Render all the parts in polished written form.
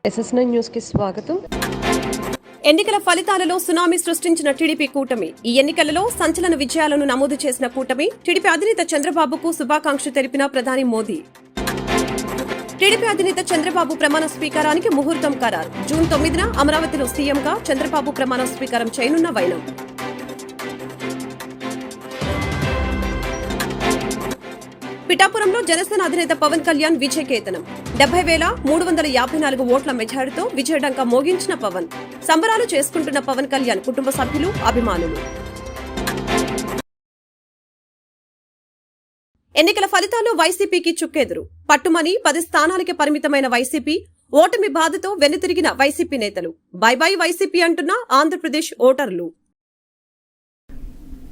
SSN news కి స్వాగతం. ఎన్నికల ఫలితాలలో సునామీ సృష్టించిన టీడీపీ కూటమి. ఈ ఎన్నికలలో సంచలన విజయాలను నమోదు చేసిన కూటమి. టీడీపీ అధినేత చంద్రబాబుకు శుభాకాంక్షలు తెలిపిన ప్రధాని మోదీ. టీడీపీ అధినేత చంద్రబాబు ప్రమాణ స్వీకారానికి ముహూర్తం ఖరారు. జూన్ 9న అమరావతిలో సీఎంగా చంద్రబాబు ప్రమాణ స్వీకారం చేయనున్న వైనం. పిఠాపురంలో జనసేన అధినేత పవన్ కళ్యాణ్ విజయకేతనం. 70,354 ఓట్ల మెజారిటీతో విజయడంక మోగించిన పవన్. సంబరాలు చేసుకుంటున్న పవన్ కళ్యాణ్ కుటుంబ సభ్యులు, అభిమానులు. ఎన్నికల ఫలితాల్లో వైసీపీకి చుక్కెదురు. పట్టుమని 10 స్థానాలకి పరిమితమైన వైసీపీ ఓటమి బాధతో వెనుతిరిగిన వైసీపీ నేతలు. బై బై వైసీపీ అంటున్న ఆంధ్రప్రదేశ్ ఓటర్లు.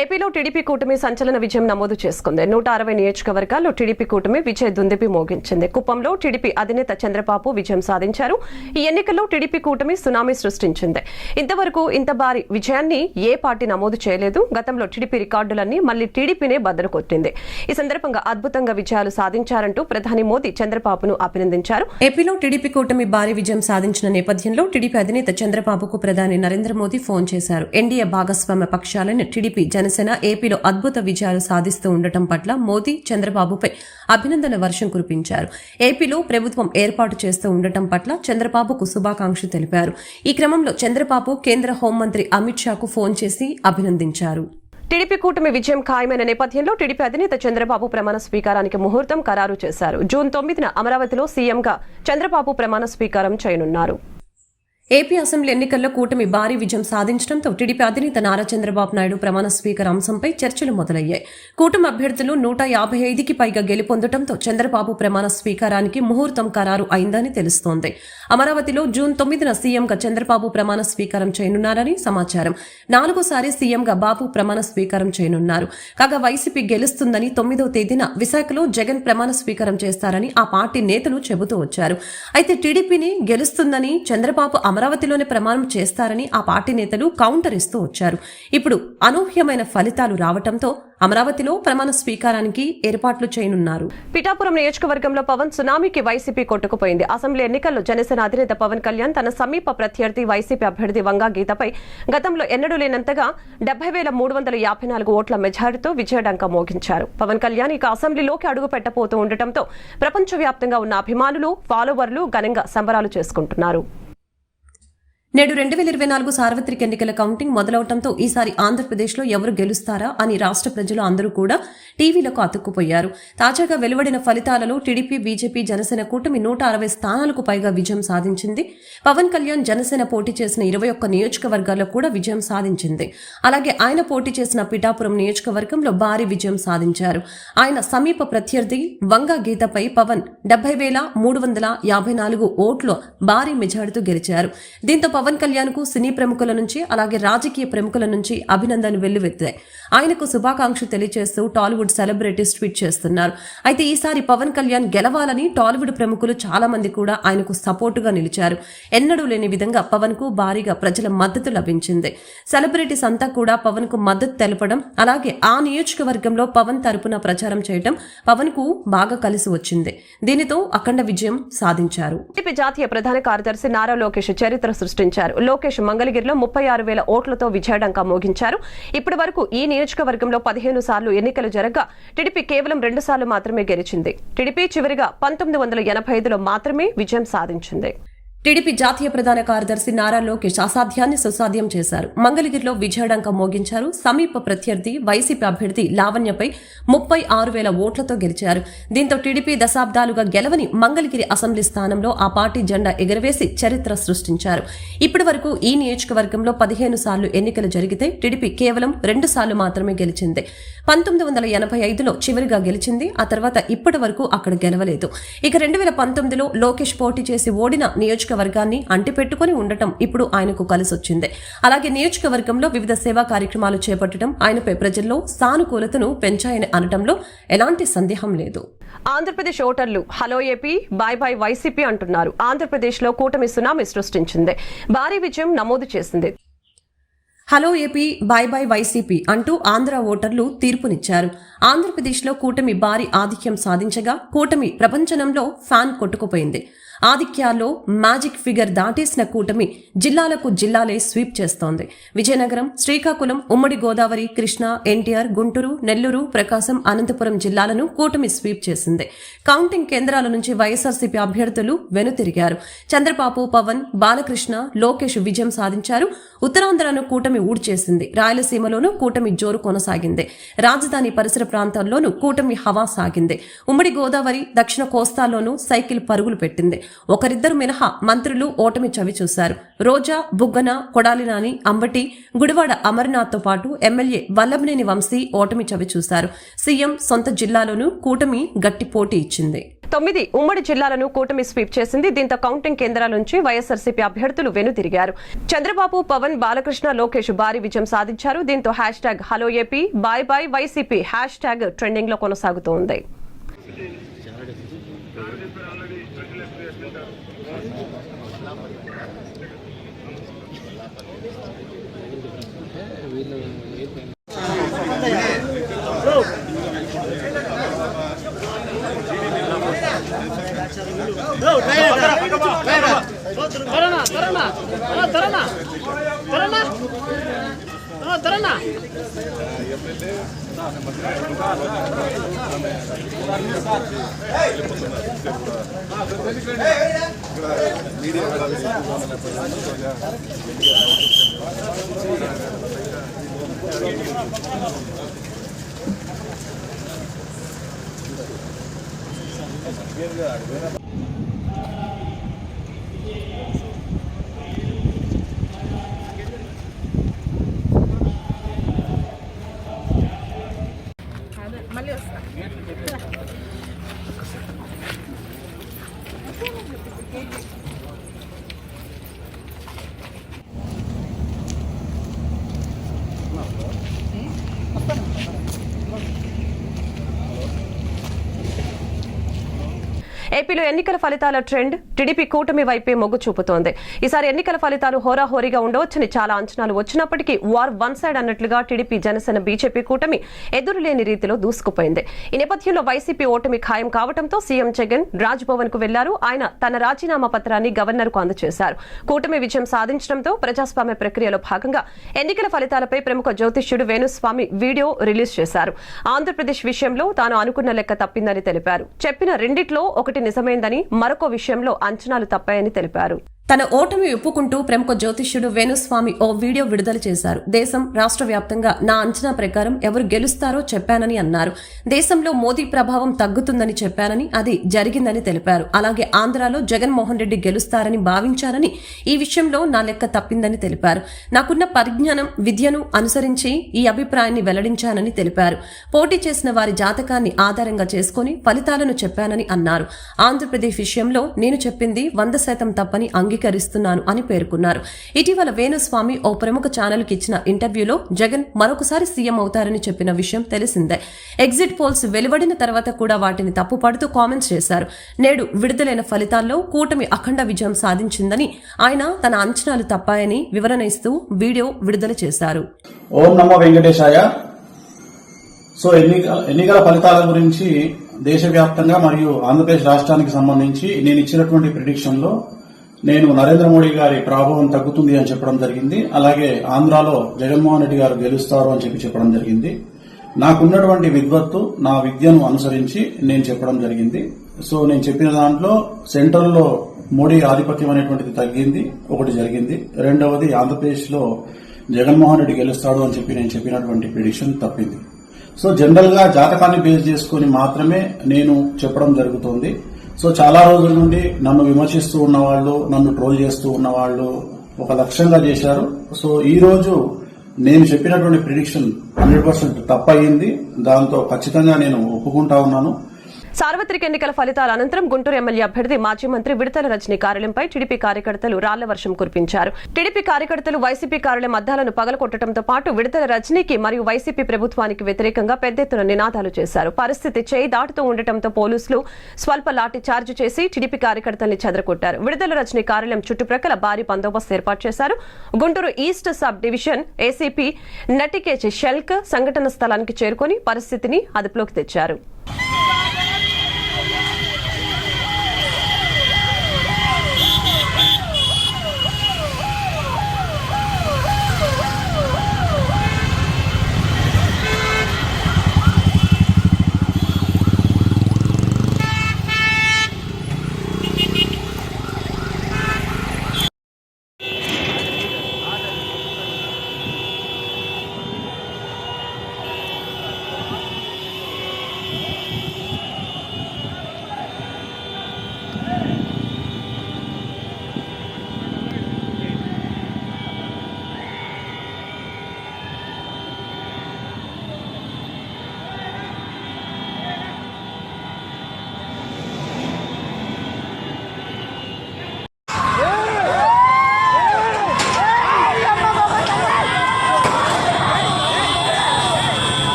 ఏపీలో టీడీపీ కూటమి సంచలన విజయం నమోదు చేసుకుంది. 160 నియోజకవర్గాల్లో టీడీపీ కూటమి విజయ దుందిపి మోగించింది. కుప్పంలో టీడీపీ అధినేత చంద్రబాబు విజయం సాధించారు. ఈ ఎన్నికల్లో టీడీపీ కూటమి సునామీ సృష్టించింది. ఇంతవరకు ఇంత భారీ విజయాన్ని ఏ పార్టీ నమోదు చేయలేదు. గతంలో టీడీపీ రికార్డులన్నీ మళ్లీ టీడీపీనే బద్దలు కొట్టింది. ఈ సందర్భంగా అద్భుతంగా విజయాలు సాధించారంటూ ప్రధాని మోదీ చంద్రబాబును అభినందించారు. ఏపీలో టీడీపీ కూటమి భారీ విజయం సాధించిన నేపథ్యంలో టీడీపీ అధినేత చంద్రబాబుకు ప్రధాని నరేంద్ర మోదీ ఫోన్ చేశారు. ఎన్డీఏ భాగస్వామ్య పక్షాలైన టీడీపీ, జనసేన ఏపీలో అద్భుత విజయాలు సాధిస్తూ ఉండటం పట్ల మోదీ చంద్రబాబుపై అభినందన వర్షం కురిపించారు. ఏపీలో ప్రభుత్వం ఏర్పాటు చేస్తూ ఉండటం పట్ల చంద్రబాబుకు శుభాకాంక్షలు తెలిపారు. ఈ క్రమంలో చంద్రబాబు కేంద్ర హోంమంత్రి అమిత్ షాకు ఫోన్ చేసి అభినందించారు. టీడీపీ కూటమి విజయం ఖాయమైన నేపథ్యంలో టీడీపీ అధినేత చంద్రబాబు ప్రమాణ స్వీకారానికి ముహూర్తం ఖరారు చేశారు. జూన్ 9న అమరావతిలో సీఎంగా చంద్రబాబు ప్రమాణ స్వీకారం చేయనున్నారు. ఏపీ అసెంబ్లీ ఎన్నికల్లో కూటమి భారీ విజయం సాధించడంతో టీడీపీ అధినేత నారా చంద్రబాబు నాయుడు ప్రమాణ స్వీకార అంశంపై చర్చలు మొదలయ్యాయి. కూటమి అభ్యర్థులు 155కి పైగా గెలుపొందడంతో చంద్రబాబు ప్రమాణ స్వీకారానికి ముహూర్తం ఖరారు అయిందని తెలుస్తోంది. అమరావతిలో జూన్ 9న సీఎంగా చంద్రబాబు ప్రమాణ స్వీకారం చేయనున్నారని సమాచారం. 4వ సీఎంగా బాబు ప్రమాణ స్వీకారం చేయనున్నారు. కాగా వైసీపీ గెలుస్తుందని 9వ తేదీన విశాఖలో జగన్ ప్రమాణ స్వీకారం చేస్తారని ఆ పార్టీ నేతలు చెబుతూ వచ్చారు. అయితే టీడీపీని గెలుస్తుందని చంద్రబాబు అమరావతిలోనే ప్రమాణం చేస్తారని ఆ పార్టీ నేతలు కౌంటర్ ఇస్తూ వచ్చారు. ఇప్పుడు అనూహ్యమైన ఫలితాలు రావడంతో అమరావతిలో ప్రమాణ స్వీకారానికి ఏర్పాట్లు చేయనున్నారు. పిఠాపురం నియోజకవర్గంలో పవన్ సునామీకి వైసీపీ కొట్టుకుపోయింది. అసెంబ్లీ ఎన్నికల్లో జనసేన అధినేత పవన్ కళ్యాణ్ తన సమీప ప్రత్యర్థి వైసీపీ అభ్యర్థి వంగా గీతపై గతంలో ఎన్నడూ లేనంతగా 70,354 ఓట్ల మెజారిటీతో విజయడంక మోగించారు. పవన్ కళ్యాణ్ ఇక అసెంబ్లీలోకి అడుగు పెట్టబోతూ ఉండటంతో ప్రపంచవ్యాప్తంగా ఉన్న అభిమానులు, ఫాలోవర్లు ఘనంగా సంబరాలు చేసుకుంటున్నారు. నేడు 2024 సార్వత్రిక ఎన్నికల కౌంటింగ్ మొదలవడంతో ఈసారి ఆంధ్రప్రదేశ్లో ఎవరు గెలుస్తారా అని రాష్ట్ర ప్రజలు అందరూ కూడా టీవీలకు అతుక్కుపోయారు. తాజాగా వెలువడిన ఫలితాలలో టీడీపీ, బీజేపీ, జనసేన కూటమి 160 స్థానాలకు పైగా విజయం సాధించింది. పవన్ కళ్యాణ్ జనసేన పోటీ చేసిన 21 నియోజకవర్గాల్లో కూడా విజయం సాధించింది. అలాగే ఆయన పోటీ చేసిన పిఠాపురం నియోజకవర్గంలో భారీ విజయం సాధించారు. ఆయన సమీప ప్రత్యర్థి వంగా గీతపై పవన్ 70,354 ఓట్లు భారీ మెజారిటీతో గెలిచారు. దీంతో పవన్ కళ్యాణ్ కు సినీ ప్రముఖుల నుంచి అలాగే రాజకీయ ప్రముఖుల నుంచి అభినందనలు వెల్లువెత్తాయి. ఆయనకు శుభాకాంక్షలు తెలియజేస్తూ టాలీవుడ్ సెలబ్రిటీస్ ట్వీట్ చేస్తున్నారు. అయితే ఈసారి పవన్ కళ్యాణ్ గెలవాలని టాలీవుడ్ ప్రముఖులు చాలా మంది కూడా ఆయనకు సపోర్టుగా నిలిచారు. ఎన్నడూ లేని విధంగా పవన్ కు భారీగా ప్రజల మద్దతు లభించింది. సెలబ్రిటీస్ అంతా కూడా పవన్ కు మద్దతు తెలపడం, అలాగే ఆ నియోజకవర్గంలో పవన్ తరపున ప్రచారం చేయడం పవన్ కు బాగా కలిసి వచ్చింది. దీనితో అఖండ విజయం సాధించారు. టీడీపీ జాతీయ ప్రధాన కార్యదర్శి నారా లోకేష్ చరిత్ర సృష్టించారు. లోకేష్ మంగళగిరిలో 36,000 ఓట్లతో విజయడంక మోగించారు. ఇప్పటి వరకు ఈ నియోజకవర్గంలో 15 సార్లు ఎన్నికలు జరగగా టీడీపీ కేవలం 2 సార్లు మాత్రమే గెలిచింది. టీడీపీ చివరిగా 1985లో మాత్రమే విజయం సాధించింది. టీడీపీ జాతీయ ప్రధాన కార్యదర్శి నారా లోకేష్ అసాధ్యాన్ని సుసాధ్యం చేశారు. మంగళగిరిలో విజయడంక మోగించారు. సమీప ప్రత్యర్థి వైసీపీ అభ్యర్థి లావణ్యపై 36,000 ఓట్లతో గెలిచారు. దీంతో టీడీపీ దశాబ్దాలుగా గెలవని మంగళగిరి అసెంబ్లీ స్థానంలో ఆ పార్టీ జెండా ఎగరవేసి చరిత్ర సృష్టించారు. ఇప్పటి వరకు ఈ నియోజకవర్గంలో 15 సార్లు ఎన్నికలు జరిగితే టీడీపీ కేవలం 2 సార్లు మాత్రమే గెలిచింది. 1985లో చివరిగా గెలిచింది. ఆ తర్వాత ఇప్పటి వరకు అక్కడ గెలవలేదు. ఇక 2019లో లోకేష్ పోటీ చేసి ఓడిన నియోజకవర్గాన్ని అంటిపెట్టుకుని ఉండటం ఇప్పుడు ఆయనకు కలిసొచ్చింది. అలాగే నియోజకవర్గంలో వివిధ సేవా కార్యక్రమాలు చేపట్టడం ఆయనపై ప్రజల్లో సానుకూలతను పెంచాయని అనటంలో ఎలాంటి సందేహం లేదు. ఆంధ్రప్రదేశ్ ఓటర్లు hello AP, bye bye YCP అంటున్నారు. ఆంధ్రప్రదేశ్లో కూటమి సునామీ సృష్టించింది. భారీ విజయం నమోదు చేసింది. Hello AP, bye bye YCP అంటూ ఆంధ్ర ఓటర్లు తీర్పునిచ్చారు. ఆంధ్రప్రదేశ్లో కూటమి భారీ ఆధిక్యం సాధించగా కూటమి ప్రపంచనంలో ఫ్యాన్ కొట్టుకుపోయింది. ఆధిక్యాల్లో మ్యాజిక్ ఫిగర్ దాటేసిన కూటమి జిల్లాలకు జిల్లాలే స్వీప్ చేస్తోంది. విజయనగరం, శ్రీకాకుళం, ఉమ్మడి గోదావరి, కృష్ణా, ఎన్టీఆర్, గుంటూరు, నెల్లూరు, ప్రకాశం, అనంతపురం జిల్లాలను కూటమి స్వీప్ చేసింది. కౌంటింగ్ కేంద్రాల నుంచి వైఎస్ఆర్సీపీ అభ్యర్థులు వెనుతిరిగారు. చంద్రబాబు, పవన్, బాలకృష్ణ, లోకేష్ విజయం సాధించారు. ఉత్తరాంధ్రను కూటమి ఊడ్చేసింది. రాయలసీమలోనూ కూటమి జోరు కొనసాగింది. రాజధాని పరిసర ప్రాంతాల్లోనూ కూటమి హవా సాగింది. ఉమ్మడి గోదావరి, దక్షిణ కోస్తాల్లోనూ సైకిల్ పరుగులు పెట్టింది. ఒకరిద్దరు మినహా మంత్రులు ఓటమి చవిచూశారు. రోజా, బుగ్గన, కొడాలి నాని, అంబటి, గుడివాడ అమర్నాథ్తో పాటు ఎమ్మెల్యే వల్లభనేని వంశీ ఓటమి చవిచూశారు. సీఎం సొంత జిల్లాలోనూ కూటమి గట్టి పోటీ ఇచ్చింది. 9 ఉమ్మడి జిల్లాలను కూటమి స్వీప్ చేసింది. దీంతో కౌంటింగ్ కేంద్రాల నుంచి వైఎస్ఆర్సీపీ అభ్యర్థులు వెనుతిరిగారు. చంద్రబాబు, పవన్, బాలకృష్ణ, లోకేష్ భారీ విజయం సాధించారు. దీంతో hashtag hello AP, bye bye YCP hashtag trending లో కొనసాగుతోంది. మళ్ళీ వస్తా. ఏపీలో ఎన్నికల ఫలితాల ట్రెండ్ టీడీపీ కూటమి వైపే మొగ్గు చూపుతోంది. ఈసారి ఎన్నికల ఫలితాలు హోరాహోరీగా ఉండవచ్చని చాలా అంచనాలు వచ్చినప్పటికీ వార్ వన్ సైడ్ అన్నట్లుగా టీడీపీ, జనసేన, బీజేపీ కూటమి ఎదురులేని రీతిలో దూసుకుపోయింది. ఈ నేపథ్యంలో వైసీపీ ఓటమి ఖాయం కావడంతో సీఎం జగన్ రాజ్భవన్ కు వెళ్లారు. ఆయన తన రాజీనామా పత్రాన్ని గవర్నర్ కు అందజేశారు. కూటమి విజయం సాధించడంతో ప్రజాస్వామ్య ప్రక్రియలో భాగంగా ఎన్నికల ఫలితాలపై ప్రముఖ జ్యోతిష్యుడు వేణుస్వామి వీడియో రిలీజ్ చేశారు. ఆంధ్రప్రదేశ్ విషయంలో తాను అనుకున్న లెక్క తప్పిందని తెలిపారు. చెప్పిన రెండిట్లో ఒకటి నిజమైందని, మరొక విషయంలో అంచనాలు తప్పాయని తెలిపారు. తన ఓటమి ఒప్పుకుంటూ ప్రముఖ జ్యోతిష్యుడు వేణుస్వామి ఓ వీడియో విడుదల చేశారు. దేశం, రాష్ట్ర వ్యాప్తంగా నా అంచనా ప్రకారం ఎవరు గెలుస్తారో చెప్పానని అన్నారు. దేశంలో మోదీ ప్రభావం తగ్గుతుందని చెప్పానని, అది జరిగిందని తెలిపారు. అలాగే ఆంధ్రాలో జగన్మోహన్ రెడ్డి గెలుస్తారని భావించారని, ఈ విషయంలో నా లెక్క తప్పిందని తెలిపారు. నాకున్న పరిజ్ఞానం, విద్యను అనుసరించి ఈ అభిప్రాయాన్ని వెల్లడించానని తెలిపారు. పోటీ చేసిన వారి జాతకాన్ని ఆధారంగా చేసుకుని ఫలితాలను చెప్పానని అన్నారు. ఆంధ్రప్రదేశ్ విషయంలో నేను చెప్పింది 100% తప్పని అంగీకరిస్తున్నాను అని పేర్కొన్నారు. ఇటీవల వేణుస్వామి ఓ ప్రముఖ ఛానల్ కి ఇచ్చిన ఇంటర్వ్యూలో జగన్ మరొకసారి సీఎం అవుతారని చెప్పిన విషయం తెలిసిందే. ఎగ్జిట్ పోల్స్ వెలువడిన తర్వాత కూడా వాటిని తప్పుపడుతూ కామెంట్స్ చేశారు. నేడు విడుదలైన ఫలితాల్లో కూటమి అఖండ విజయం సాధించిందని, ఆయన తన అంచనాలు తప్పాయని వివరణ ఇస్తూ వీడియో విడుదల చేశారు. ఓం నమో వెంకటేశాయ. సో ఎన్నికల ఫలితాల గురించి దేశవ్యాప్తంగా మరియు ఆంధ్రప్రదేశ్ రాష్ట్రానికి సంబంధించి నేను ఇచ్చినటువంటి ప్రిడిక్షన్ లో నేను నరేంద్ర మోడీ గారి ప్రభావం తగ్గుతుంది అని చెప్పడం జరిగింది. అలాగే ఆంధ్రాలో జగన్మోహన్ రెడ్డి గారు గెలుస్తారు అని చెప్పడం జరిగింది. నాకున్నటువంటి విద్వత్తు, నా విద్యను అనుసరించి నేను చెప్పడం జరిగింది. సో నేను చెప్పిన దాంట్లో సెంట్రల్లో మోడీ ఆధిపత్యం అనేటువంటిది తగ్గింది, ఒకటి జరిగింది. రెండవది ఆంధ్రప్రదేశ్ లో జగన్మోహన్ రెడ్డి గెలుస్తాడు అని చెప్పి నేను చెప్పినటువంటి ప్రిడిక్షన్ తప్పింది. సో జనరల్ గా జాతకాన్ని బేస్ చేసుకుని మాత్రమే నేను చెప్పడం జరుగుతోంది. సో చాలా రోజుల నుండి నన్ను విమర్శిస్తూ ఉన్నవాళ్లు, నన్ను ట్రోల్ చేస్తూ ఉన్నవాళ్లు ఒక లక్ష్యంగా చేశారు. సో ఈ రోజు నేను చెప్పినటువంటి ప్రిడిక్షన్ 100% తప్పయింది. దాంతో ఖచ్చితంగా నేను ఒప్పుకుంటా ఉన్నాను. సార్వత్రిక ఎన్నికల ఫలితాల అనంతరం గుంటూరు ఎమ్మెల్యే అభ్యర్థి మాజీ మంత్రి విడతల రజనీ కార్యాలయంపై టీడీపీ కార్యకర్తలు రాళ్ల వర్షం కురిపించారు. టీడీపీ కార్యకర్తలు వైసీపీ కార్యాలయం అద్దాలను పగలకొట్టడంతో పాటు విడతల రజనీకి మరియు వైసీపీ ప్రభుత్వానికి వ్యతిరేకంగా పెద్ద ఎత్తున నినాదాలు చేశారు. పరిస్థితి చేయి దాటుతూ ఉండటంతో పోలీసులు స్వల్ప లాఠీ చార్జ్ చేసి టీడీపీ కార్యకర్తల్ని చెదరగొట్టారు. విడతల రజనీ కార్యాలయం చుట్టుప్రక్కల భారీ బందోబస్తు ఏర్పాటు చేశారు. Guntur east sub division ACP నటికేచి షెల్క్ సంఘటన స్థలానికి చేరుకుని పరిస్థితిని అదుపులోకి తెచ్చారు.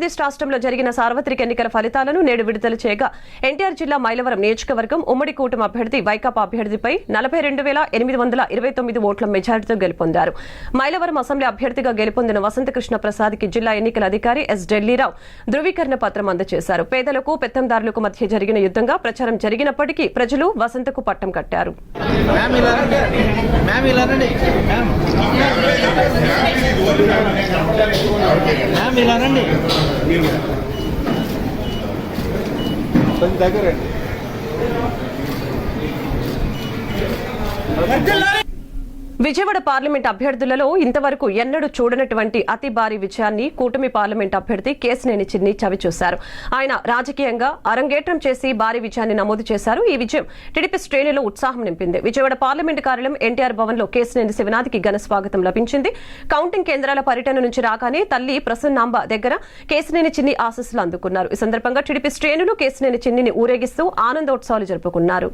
ఆంధ్రప్రదేశ్ రాష్ట్రంలో జరిగిన సార్వత్రిక ఎన్నికల ఫలితాలను నేడు విడుదల చేయగా ఎన్టీఆర్ జిల్లా మైలవరం నియోజకవర్గం ఉమ్మడి కూటమి అభ్యర్థి వైకాపా అభ్యర్థిపై 42,829 ఓట్ల మెజారిటీతో గెలుపొందారు. మైలవరం అసెంబ్లీ అభ్యర్థిగా గెలుపొందిన వసంతకృష్ణ ప్రసాద్కి జిల్లా ఎన్నికల అధికారి ఎస్ ఢిల్లీరావు ధృవీకరణ పత్రం అందజేశారు. పేదలకు పెత్తందారులకు మధ్య జరిగిన యుద్ధంగా ప్రచారం జరిగినప్పటికీ ప్రజలు వసంతకు పట్టం కట్టారు. విజయవాడ పార్లమెంట్ అభ్యర్థులలో ఇంతవరకు ఎన్నడూ చూడనటువంటి అతి భారీ విజయాన్ని కూటమి పార్లమెంట్ అభ్యర్థి కేశినేని చిన్ని చవిచూశారు. ఆయన రాజకీయంగా అరంగేట్రం చేసి భారీ విజయాన్ని నమోదు చేశారు. ఈ విజయం టీడీపీ శ్రేణుల్లో ఉత్సాహం నింపింది. విజయవాడ పార్లమెంట్ కార్యాలయం ఎన్టీఆర్ భవన్ లో కేశినేని శివనాథ్కి ఘన స్వాగతం లభించింది. కౌంటింగ్ కేంద్రాల పర్యటన నుంచి రాగానే తల్లి ప్రసన్నాంబ దగ్గర కేశినేని చిన్ని ఆశీస్సులు అందుకున్నారు. ఈ సందర్భంగా టీడీపీ శ్రేణులు కేశినేని చిన్నిని ఊరేగిస్తూ ఆనందోత్సవాలు జరుపుకున్నారు.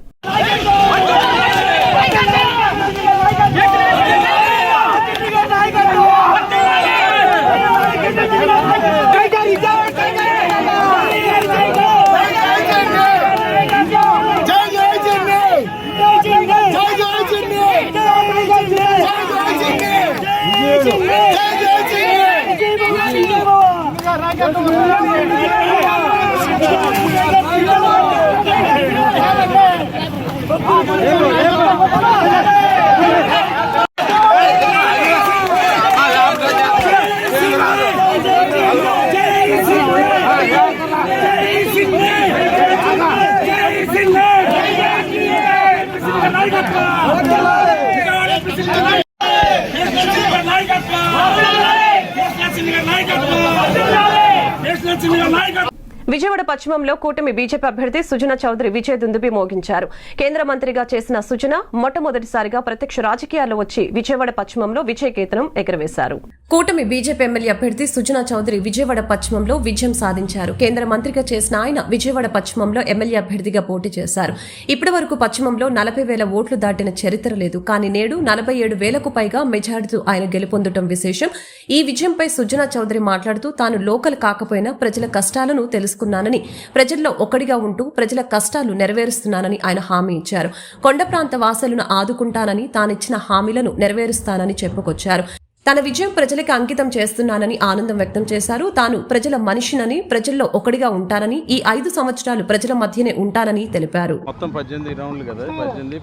విజయవాడ పశ్చిమంలో కూటమి బీజేపీ అభ్యర్థి సుజనా చౌదరి విజయ దుందుబి మోగించారు. కేంద్ర మంత్రిగా చేసిన సుజన మొట్టమొదటిసారిగా ప్రత్యక్ష రాజకీయాల్లో వచ్చి విజయవాడ పశ్చిమంలో విజయకేతనం ఎగురవేశారు. కూటమి బీజేపీ ఎమ్మెల్యే అభ్యర్థి సుజనా చౌదరి విజయవాడ పశ్చిమంలో విజయం సాధించారు. కేంద్ర మంత్రిగా చేసిన ఆయన విజయవాడ పశ్చిమంలో ఎమ్మెల్యే అభ్యర్థిగా పోటీ చేశారు. ఇప్పటి వరకు పశ్చిమంలో 40,000 ఓట్లు దాటిన చరిత్ర లేదు. కానీ నేడు 47,000కు పైగా మెజారిటీతో ఆయన గెలుపొందడం విశేషం. ఈ విజయంపై సుజనా చౌదరి మాట్లాడుతూ తాను లోకల్ కాకపోయినా ప్రజల కష్టాలను తెలుసుకున్నానని, ప్రజల్లో ఒక్కడిగా ఉంటూ ప్రజల కష్టాలు నెరవేరుస్తున్నానని ఆయన హామీ ఇచ్చారు. కొండ ప్రాంత వాసులను ఆదుకుంటానని, తానిచ్చిన హామీలను నెరవేరుస్తానని చెప్పుకొచ్చారు. తన విజయం ప్రజలకు అంకితం చేస్తున్నానని ఆనందం వ్యక్తం చేశారు. తాను ప్రజల మనిషినని, ప్రజల్లో ఒకడిగా ఉంటానని, ఈ 5 సంవత్సరాలు ప్రజల మధ్యనే ఉంటానని తెలిపారు. మొత్తం 18 రౌండ్లు కదా, 18,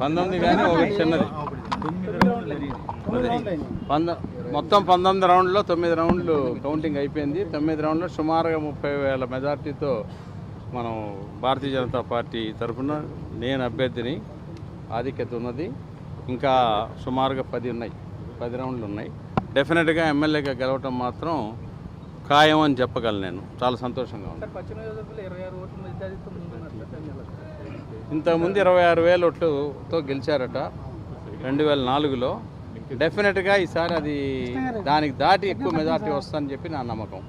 19 కానీ ఒకటి చిన్నది. మొత్తం 19 రౌండ్లో 9 రౌండ్లు కౌంటింగ్ అయిపోయింది. 9 రౌండ్లో సుమారుగా 30,000 మెజార్టీతో మనం భారతీయ జనతా పార్టీ తరఫున నేను అభ్యర్థిని, ఆధిక్యత ఉన్నది. ఇంకా సుమారుగా 10 రౌండ్లు ఉన్నాయి. డెఫినెట్గా ఎమ్మెల్యేగా గెలవటం మాత్రం ఖాయం అని చెప్పగలను. నేను చాలా సంతోషంగా ఉంది. ఇంతకుముందు 26,000 ఓట్లతో గెలిచారట 2004లో. డెఫినెట్గా ఈసారి అది దానికి దాటి ఎక్కువ మెజార్టీ వస్తుందని చెప్పి నా నమ్మకం.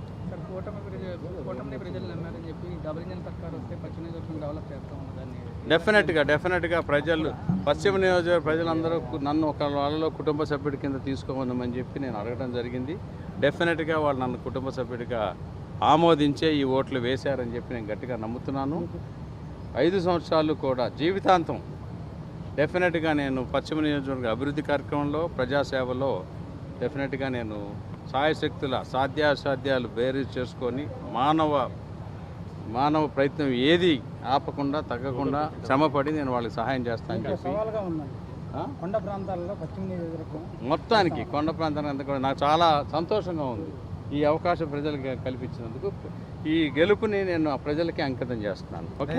డెఫినెట్గా ప్రజలు, పశ్చిమ నియోజకవర్గ ప్రజలందరూ నన్ను ఒక వాళ్ళలో కుటుంబ సభ్యుడి కింద తీసుకోమని చెప్పి నేను అడగడం జరిగింది. డెఫినెట్గా వాళ్ళు నన్ను కుటుంబ సభ్యుడిగా ఆమోదించే ఈ ఓట్లు వేశారని చెప్పి నేను గట్టిగా నమ్ముతున్నాను. 5 సంవత్సరాలు కూడా జీవితాంతం డెఫినెట్గా నేను పశ్చిమ నియోజకవర్గ అభివృద్ధి కార్యక్రమంలో, ప్రజాసేవలో డెఫినెట్గా నేను సాయశక్తుల సాధ్యాసాధ్యాలు బేరీ చేసుకొని మానవ ప్రయత్నం ఏది ఆపకుండా, తగ్గకుండా శ్రమపడి నేను వాళ్ళకి సహాయం చేస్తానని చెప్పి కొండ ప్రాంతాలలో పశ్చిమ నియోజకవర్గం మొత్తానికి కొండ ప్రాంతానికి అంతా కూడా నాకు చాలా సంతోషంగా ఉంది. ఈ అవకాశం ప్రజలకు కల్పించినందుకు ఈ గెలుపుని నేను ప్రజలకి అంకితం చేస్తున్నాను. ఓకే.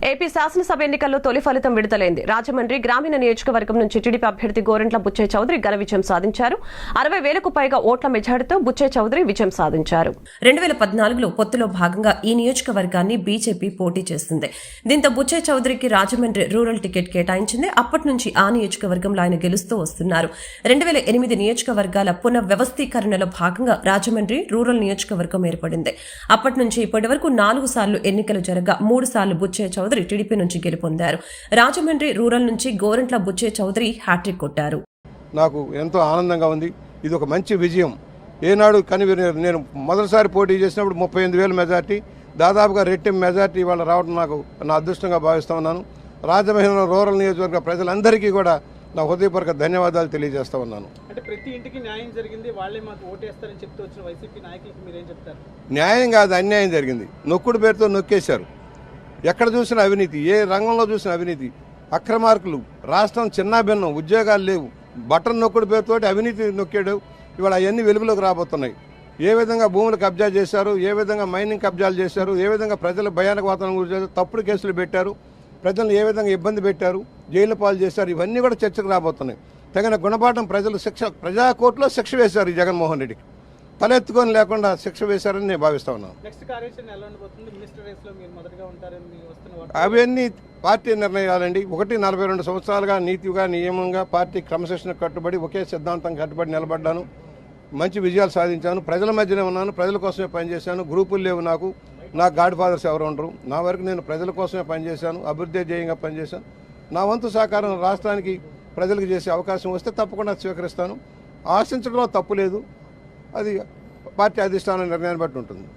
ఏపీ శాసనసభ ఎన్నికల్లో తొలి ఫలితం విడుదలైంది. రాజమండ్రి గ్రామీణ నియోజకవర్గం నుంచి టీడీపీ అభ్యర్థి గోరంట్ల బుచ్చయ్య చౌదరి ఘన విజయం సాధించారు. 60,000కు పైగా ఓట్ల మెజారిటీతో బుచ్చయ్య చౌదరి విజయం సాధించారు. 2014లో పొత్తులో భాగంగా ఈ నియోజకవర్గాన్ని బీజేపీ పోటీ చేస్తుంది. దీంతో బుచ్చయ్య చౌదరికి రాజమండ్రి రూరల్ టికెట్ కేటాయించింది. అప్పటి నుంచి ఆ నియోజకవర్గంలో ఆయన గెలుస్తూ వస్తున్నారు. 2008 నియోజకవర్గాల పునఃవ్యవస్థీకరణలో భాగంగా రాజమండ్రి రూరల్ నియోజకవర్గం ఏర్పడింది. అప్పటి నుంచి ఇప్పటి వరకు 4 సార్లు ఎన్నికలు జరగా 3 సార్లు బుచ్చయ్య చౌదరి టీడీపీ నుంచి గెలుపొందారు. రాజమండ్రి రూరల్ నుంచి గోరంట్ల బుచ్చయ్య చౌదరి హ్యాట్రిక్ కొట్టారు. నాకు ఎంతో ఆనందంగా ఉంది. ఇది ఒక మంచి విజయం. ఏనాడు కనివినరు. నేను మొదటిసారి పోటీ చేసినప్పుడు 38,000 మెజార్టీ, దాదాపుగా రెట్టింపు మెజార్టీ ఇవాళ రావడం నా అదృష్టంగా భావిస్తూ ఉన్నాను. రాజమహేంద్రవరం రూరల్ నియోజకవర్గ ప్రజలందరికీ కూడా నా హృదయపూర్వక ధన్యవాదాలు తెలియజేస్తూ ఉన్నాను. అంటే ప్రతి ఇంటికి న్యాయం జరిగింది, వాళ్ళే మాకు ఓటేస్తారని చెప్తూ వచ్చిన వైసీపీ నాయకులకు మీరేం చెప్తారు? న్యాయం కాదు, అన్యాయం జరిగింది. నొక్కుడు పేరుతో నొక్కేశారు. ఎక్కడ చూసినా అవినీతి, ఏ రంగంలో చూసినా అవినీతి, అక్రమార్కులు, రాష్ట్రం చిన్నాభిన్నం, ఉద్యోగాలు లేవు, బటన్ నొక్కుడు పేరుతోటి అవినీతి నొక్కాడు. ఇవాళ అవన్నీ వెలుగులోకి రాబోతున్నాయి. ఏ విధంగా భూములు కబ్జా చేశారు, ఏ విధంగా మైనింగ్ కబ్జాలు చేశారు, ఏ విధంగా ప్రజలు భయానక వాతావరణం గురి చేశారు, తప్పుడు కేసులు పెట్టారు, ప్రజలను ఏ విధంగా ఇబ్బంది పెట్టారు, జైలు పాలు చేశారు, ఇవన్నీ కూడా చర్చకు రాబోతున్నాయి. తగిన గుణపాఠం ప్రజలు ప్రజాకోర్టులో శిక్ష వేశారు ఈ జగన్మోహన్ రెడ్డికి. తలెత్తుకొని లేకుండా శిక్ష వేశారని నేను భావిస్తా ఉన్నాను. నెక్స్ట్ కార్యాచరణ ఎలా ఉండబోతుంది? మినిస్టర్ రేస్లో మీరు మొదటగా ఉంటారని వస్తున్న అవన్నీ పార్టీ నిర్ణయాలండి. 42 సంవత్సరాలుగా నీతిగా నియమంగా పార్టీ క్రమశిక్షణ కట్టుబడి ఒకే సిద్ధాంతం కట్టుబడి నిలబడ్డాను. మంచి విజయాలు సాధించాను. ప్రజల మధ్యనే ఉన్నాను, ప్రజల కోసమే పనిచేశాను. గ్రూపులు లేవు నాకు గాడ్ ఫాదర్స్ ఎవరు ఉండరు. నా వరకు నేను ప్రజల కోసమే పనిచేశాను, అభివృద్ధి ధ్యేయంగా పనిచేశాను. నా వంతు సహకారం రాష్ట్రానికి ప్రజలకు చేసే అవకాశం వస్తే తప్పకుండా స్వీకరిస్తాను. ఆశించడంలో తప్పు లేదు, అది పార్టీ అధిష్టానం నిర్ణయాన్ని బట్టి ఉంటుంది.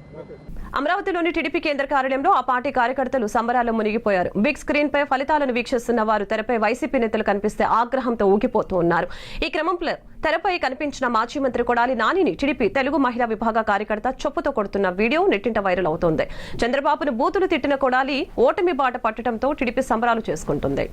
అమరావతిలోని టీడీపీ కేంద్ర కార్యాలయంలో ఆ పార్టీ కార్యకర్తలు సంబరాల్లో మునిగిపోయారు. బిగ్ స్క్రీన్ పై ఫలితాలను వీక్షిస్తున్న వారు తెరపై వైసీపీ నేతలు కనిపిస్తే ఆగ్రహంతో ఊగిపోతూ ఉన్నారు. ఈ క్రమంలో తెరపై కనిపించిన మాజీ మంత్రి కొడాలి నానిని టీడీపీ తెలుగు మహిళా విభాగ కార్యకర్త చొప్పుతో కొడుతున్న వీడియో నెట్టింట వైరల్ అవుతోంది. చంద్రబాబును బూతులు తిట్టిన కొడాలి ఓటమి బాట పట్టడంతో టీడీపీ సంబరాలు చేసుకుంటుంది.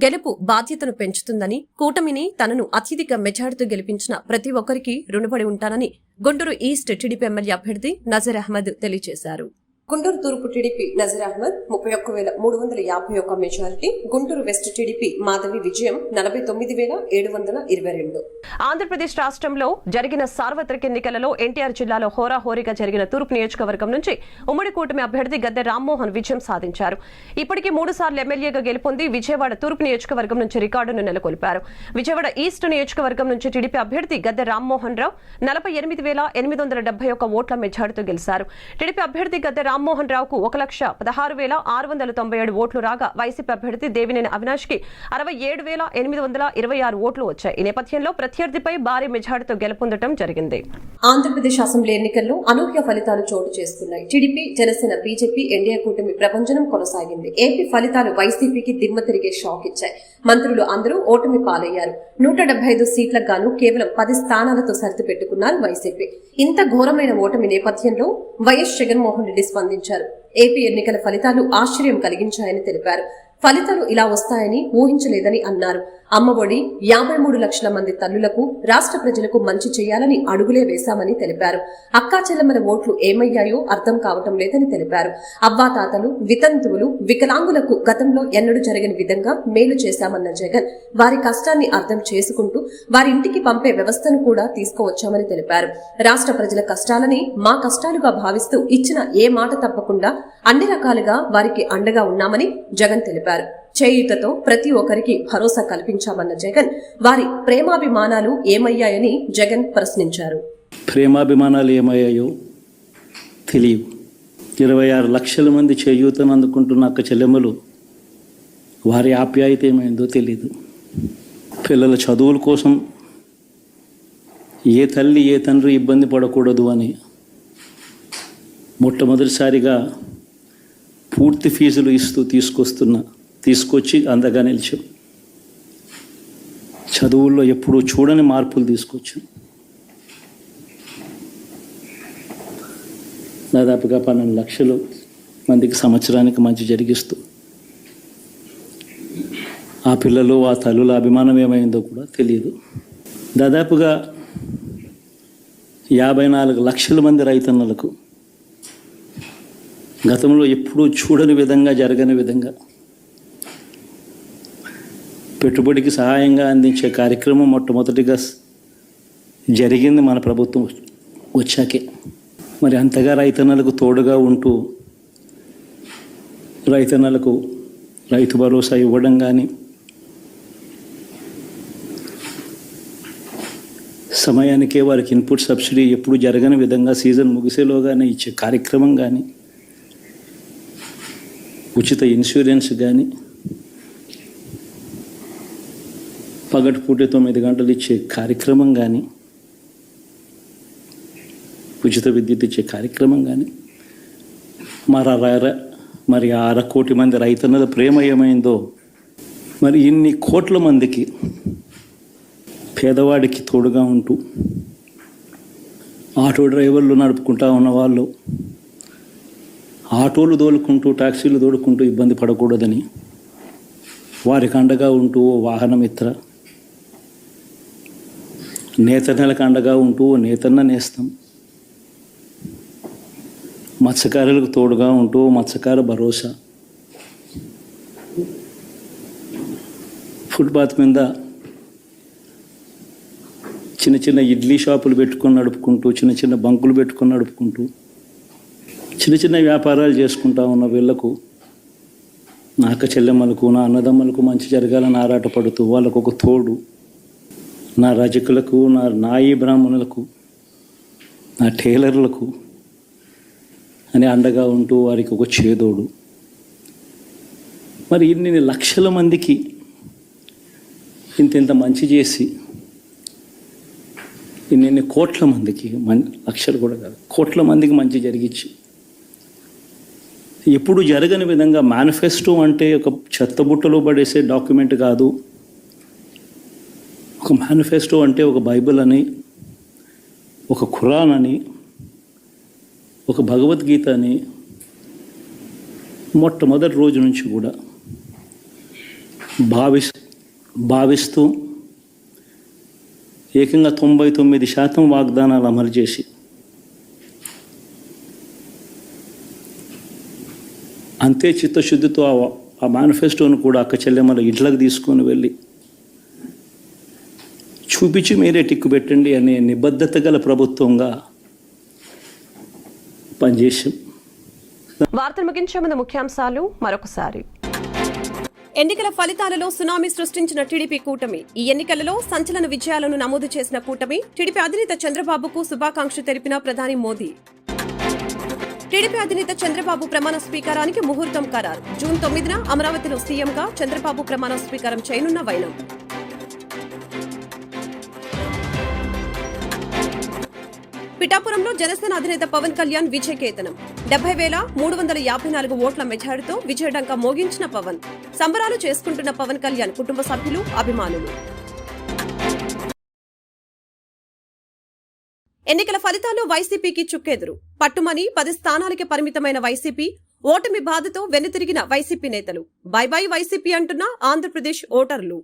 గెలుపు బాధ్యతను పెంచుతుందని, కూటమిని తనను అత్యధిక మెజార్టీతో గెలిపించిన ప్రతి ఒక్కరికి రుణపడి ఉంటానని గుంటూరు ఈస్ట్ టీడీపీ ఎమ్మెల్యే అభ్యర్థి నజీర్ అహ్మద్ తెలియజేశారు. గుంటూరు తూర్పు TDP Nazir Ahmed 31,351 majority, Guntur west TDP Madhavi విజయం 49,722. ఆంధ్రప్రదేశ్ రాష్ట్రంలో జరిగిన సార్వత్రిక ఎన్నికలలో ఎన్టీఆర్ జిల్లాలో హోరాహోరీగా జరిగిన తూర్పు నియోజకవర్గం నుంచి ఉమ్మడి కూటమి అభ్యర్థి గద్దె రామ్మోహన్ విజయం సాధించారు. ఇప్పటికీ 3 సార్లు ఎమ్మెల్యేగా గెలుపొంది విజయవాడ తూర్పు నియోజకవర్గం నుంచి రికార్డును నెలకొల్పారు. విజయవాడ ఈస్ట్ నియోజకవర్గం నుంచి టీడీపీ అభ్యర్థి గద్దె రామ్మోహన్ రావు 48,871 ఓట్ల మెజార్టీతో గెలిచారు. టీడీపీ అభ్యర్థి గద్దె రామ్మోహన్ రావుకు 1,16,697 ఓట్లు రాగా వైసీపీ అభ్యర్థి దేవినేని అవినాష్ కి 67,826 ఓట్లు వచ్చాయి. ఈ నేపథ్యంలో ప్రత్యర్థిపై భారీ మెజార్టీతో గెలుపొందడం జరిగింది. ఆంధ్రప్రదేశ్ అసెంబ్లీ ఎన్నికల్లో అనూహ్య ఫలితాలు చోటు చేసుకున్నాయి. టీడీపీ, జనసేన, బీజేపీ, ఎన్డీఏ కూటమి ప్రభంజనం కొనసాగింది. ఏపీ ఫలితాలు వైసీపీకి దిమ్మ తిరిగే షాక్ ఇచ్చాయి. మంత్రులు అందరూ ఓటమి పాలయ్యారు. 175 సీట్లకు గాను కేవలం 10 స్థానాలతో సరితు పెట్టుకున్నారు వైసీపీ. ఇంత ఘోరమైన ఓటమి నేపథ్యంలో వైఎస్ జగన్మోహన్ రెడ్డి స్పందించారు. ఏపీ ఎన్నికల ఫలితాలు ఆశ్చర్యం కలిగించాయని తెలిపారు. ఫలితాలు ఇలా వస్తాయని ఊహించలేదని అన్నారు. అమ్మఒడి 53 లక్షల మంది తల్లులకు, రాష్ట్ర ప్రజలకు మంచి చేయాలని అడుగులే వేశామని తెలిపారు. అక్కా చెల్లెమ్మల ఓట్లు ఏమయ్యాయో అర్థం కావటం లేదని తెలిపారు. అవ్వాతాతలు, వితంతువులు, వికలాంగులకు గతంలో ఎన్నడూ జరగని విధంగా మేలు చేశామన్న జగన్ వారి కష్టాన్ని అర్థం చేసుకుంటూ వారి ఇంటికి పంపే వ్యవస్థను కూడా తీసుకువచ్చామని తెలిపారు. రాష్ట్ర ప్రజల కష్టాలని మా కష్టాలుగా భావిస్తూ ఇచ్చిన ఏ మాట తప్పకుండా అన్ని రకాలుగా వారికి అండగా ఉన్నామని జగన్ తెలిపారు. చేయూతతో ప్రతి ఒక్కరికి భరోసా కల్పించామన్న జగన్ వారి ప్రేమాభిమానాలు ఏమయ్యాయని జగన్ ప్రశ్నించారు. ప్రేమాభిమానాలు ఏమయ్యాయో తెలియవు. 26 లక్షల మంది చేయూతను అందుకుంటున్న అక్క చెల్లెమ్మలు వారి ఆప్యాయత ఏమైందో తెలియదు. పిల్లల చదువుల కోసం ఏ తల్లి ఏ తండ్రి ఇబ్బంది పడకూడదు అని మొట్టమొదటిసారిగా పూర్తి ఫీజులు ఇస్తూ తీసుకొచ్చి అందగా నిలిచాం. చదువుల్లో ఎప్పుడూ చూడని మార్పులు తీసుకొచ్చాం. దాదాపుగా 12 లక్షల మందికి సంవత్సరానికి మంచి జరిగిస్తూ ఆ పిల్లలు ఆ తల్లుల అభిమానం ఏమైందో కూడా తెలియదు. దాదాపుగా 54 లక్షల మంది రైతన్నలకు గతంలో ఎప్పుడూ చూడని విధంగా జరగని విధంగా పెట్టుబడికి సహాయంగా అందించే కార్యక్రమం మొట్టమొదటిగా జరిగింది మన ప్రభుత్వం వచ్చాకే. మరి అంతగా రైతన్నలకు తోడుగా ఉంటూ రైతన్నలకు రైతు భరోసా ఇవ్వడం కానీ, సమయానికే వారికి ఇన్పుట్ సబ్సిడీ ఎప్పుడు జరగని విధంగా సీజన్ ముగిసేలోగానే ఇచ్చే కార్యక్రమం కానీ, ఉచిత ఇన్సూరెన్స్ కానీ, పగటిపూట 9 గంటలు ఇచ్చే కార్యక్రమం కానీ, ఉచిత విద్యుత్ ఇచ్చే కార్యక్రమం కానీ, మరి 6 కోటి మంది రైతన్నల ప్రేమ ఏమైందో, మరి ఇన్ని కోట్ల మందికి పేదవాడికి తోడుగా ఉంటూ ఆటో డ్రైవర్లు నడుపుకుంటా ఉన్న వాళ్ళు ఆటోలు దోలుకుంటూ టాక్సీలు దోలుకుంటూ ఇబ్బంది పడకూడదని వారికి అండగా ఉంటూ వాహనమిత్ర, నేతన్నలకు అండగా ఉంటూ నేతన్న నేస్తం, మత్స్యకారులకు తోడుగా ఉంటూ మత్స్యకార భరోసా, ఫుట్పాత్ మీద చిన్న చిన్న ఇడ్లీ షాపులు పెట్టుకొని నడుపుకుంటూ, చిన్న చిన్న బంకులు పెట్టుకొని నడుపుకుంటూ, చిన్న చిన్న వ్యాపారాలు చేసుకుంటా ఉన్న వీళ్లకు, నా అక్క చెల్లెమ్మలకు, నా అన్నదమ్మలకు మంచి జరగాలని ఆరాటపడుతూ వాళ్ళకు ఒక తోడు, నా రజకులకు, నా నాయి బ్రాహ్మణులకు, నా టైలర్లకు అని అండగా ఉంటూ వారికి ఒక చేదోడు. మరి ఇన్ని లక్షల మందికి ఇంత మంచి చేసి, ఇన్ని కోట్ల మందికి, లక్షలు కూడా కాదు, కోట్ల మందికి మంచి జరిగించి, ఎప్పుడు జరగని విధంగా మేనిఫెస్టో అంటే ఒక చెత్తబుట్టలో పడేసే డాక్యుమెంట్ కాదు. ఒక మేనిఫెస్టో అంటే ఒక బైబిల్ అని, ఒక ఖురాన్ అని, ఒక భగవద్గీత అని మొట్టమొదటి రోజు నుంచి కూడా భావిస్తూ ఏకంగా 99% వాగ్దానాలు అమలు చేసి అంతే చిత్తశుద్ధితో ఆ మేనిఫెస్టోను కూడా అక్క చెల్లెమ్మల ఇంట్లోకి తీసుకొని వెళ్ళి చూపించి మీరే టిక్కు పెట్టండి అనే నిబద్ధత గల ప్రభుత్వంగా పనిచేసాం. వార్తలు ముగించే ముందు ముఖ్యాంశాలు మరొకసారి. ఎన్నికల ఫలితాలలో సునామీ సృష్టించిన టీడీపీ కూటమి. ఈ ఎన్నికలలో సంచలన విజయాలను నమోదు చేసిన కూటమి. టీడీపీ అధినేత చంద్రబాబుకు శుభాకాంక్షలు తెలిపిన ప్రధాని మోదీ. టీడీపీ అధినేత చంద్రబాబు ప్రమాణ స్వీకారానికి ముహూర్తం ఖరారు. జూన్ 9న అమరావతిలో సీఎంగా చంద్రబాబు ప్రమాణ స్వీకారం చేయనున్న వైనం. పిఠాపురంలో జనసేన అధినేత పవన్ కళ్యాణ్ విజయకేతనం. 70,354 ఓట్ల మెజారిటీతో విజయడంకా మోగించిన పవన్. సంబరాలు చేసుకుంటున్న పవన్ కళ్యాణ్ కుటుంబ సభ్యులు, అభిమానులు. ఎన్నికల ఫలితాల్లో వైసీపీకి చుక్కెదురు. పట్టుమని 10 స్థానాలకి పరిమితమైన వైసీపీ. ఓటమి బాధతో వెనుతిరిగిన వైసీపీ నేతలు. బై బై వైసీపీ అంటున్న ఆంధ్రప్రదేశ్ ఓటర్లు.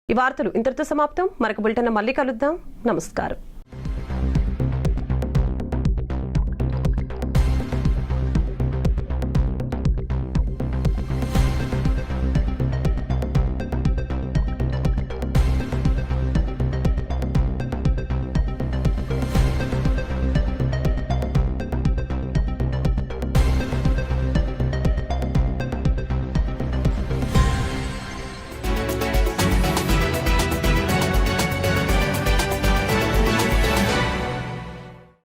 ఈ వార్తలు ఇంతటితో సమాప్తం. మరొక బులెటిన్ మళ్ళీ కలుద్దాం. నమస్కారం.